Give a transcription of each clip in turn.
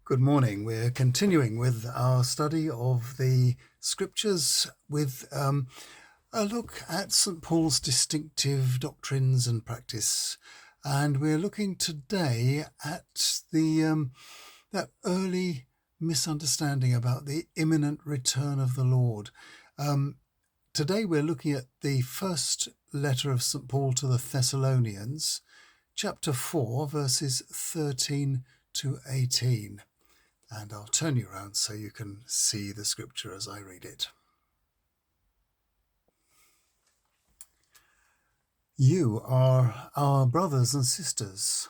Good morning. We're continuing with our study of the scriptures with a look at St. Paul's distinctive doctrines and practice. And we're looking today at the that early misunderstanding about the imminent return of the Lord. Today we're looking at the first letter of St. Paul to the Thessalonians, chapter 4, verses 13 to 18. And I'll turn you around so you can see the scripture as I read it. You are our brothers and sisters,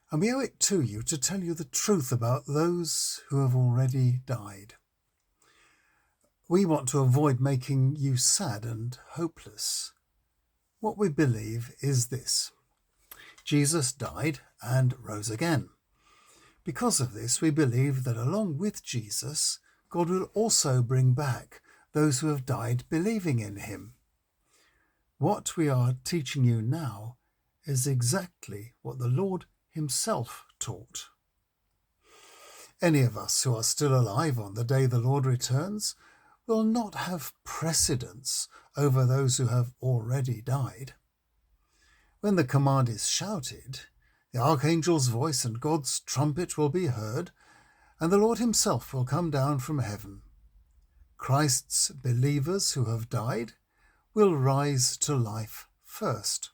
and we owe it to you to tell you the truth about those who have already died. We want to avoid making you sad and hopeless. What we believe is this: Jesus died and rose again. Because of this, we believe that along with Jesus, God will also bring back those who have died believing in him. What we are teaching you now is exactly what the Lord himself taught. Any of us who are still alive on the day the Lord returns will not have precedence over those who have already died. When the command is shouted, the archangel's voice and God's trumpet will be heard, and the Lord himself will come down from heaven. Christ's believers who have died will rise to life first,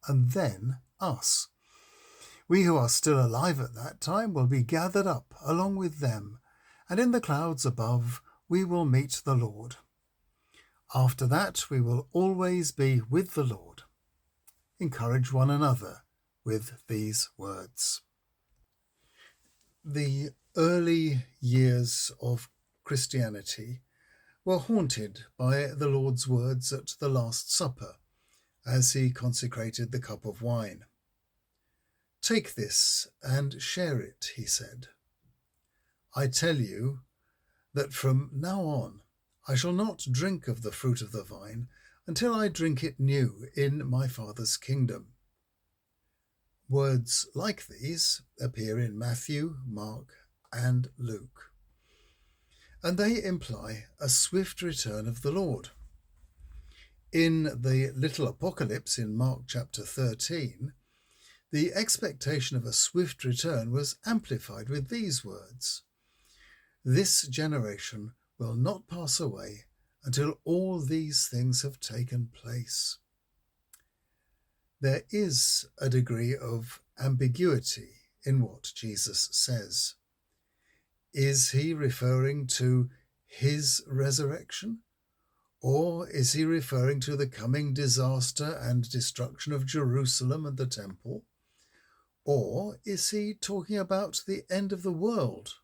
and then us. We who are still alive at that time will be gathered up along with them, and in the clouds above we will meet the Lord. After that we will always be with the Lord. Encourage one another with these words. The early years of Christianity were haunted by the Lord's words at the Last Supper as he consecrated the cup of wine. "Take this and share it," he said. "I tell you that from now on I shall not drink of the fruit of the vine until I drink it new in my Father's kingdom." Words like these appear in Matthew, Mark, and Luke, and they imply a swift return of the Lord. In the little apocalypse in Mark chapter 13, the expectation of a swift return was amplified with these words: "This generation will not pass away until all these things have taken place." There is a degree of ambiguity in what Jesus says. Is he referring to his resurrection, or is he referring to the coming disaster and destruction of Jerusalem and the temple? Or is he talking about the end of the world?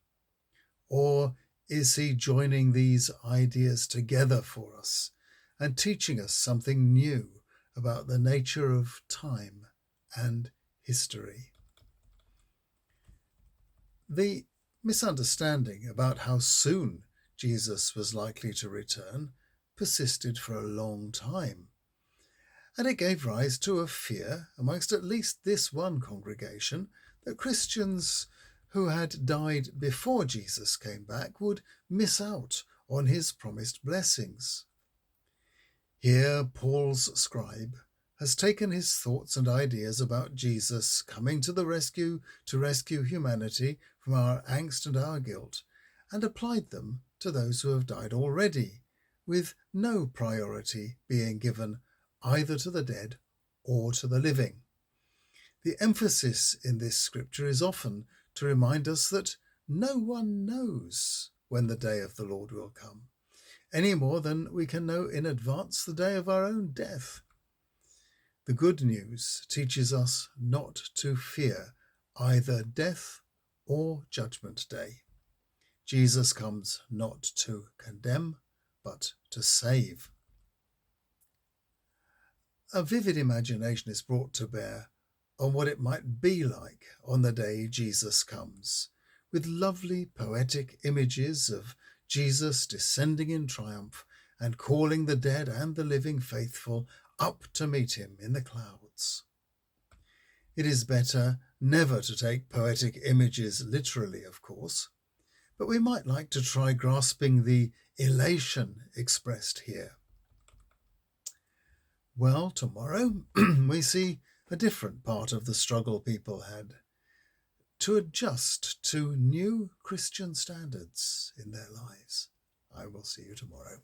Or is he joining these ideas together for us and teaching us something new about the nature of time and history? The misunderstanding about how soon Jesus was likely to return persisted for a long time, and it gave rise to a fear amongst at least this one congregation that Christians who had died before Jesus came back would miss out on his promised blessings. Here Paul's scribe has taken his thoughts and ideas about Jesus coming to the rescue to rescue humanity from our angst and our guilt, and applied them to those who have died already, with no priority being given either to the dead or to the living. The emphasis in this scripture is often to remind us that no one knows when the day of the Lord will come, any more than we can know in advance the day of our own death. The good news teaches us not to fear either death or judgment day. Jesus comes not to condemn, but to save. A vivid imagination is brought to bear on what it might be like on the day Jesus comes, with lovely poetic images of Jesus descending in triumph and calling the dead and the living faithful up to meet him in the clouds. It is better Never to take poetic images literally, of course, but we might like to try grasping the elation expressed here. Well, tomorrow we see a different part of the struggle people had to adjust to new Christian standards in their lives. I will see you tomorrow.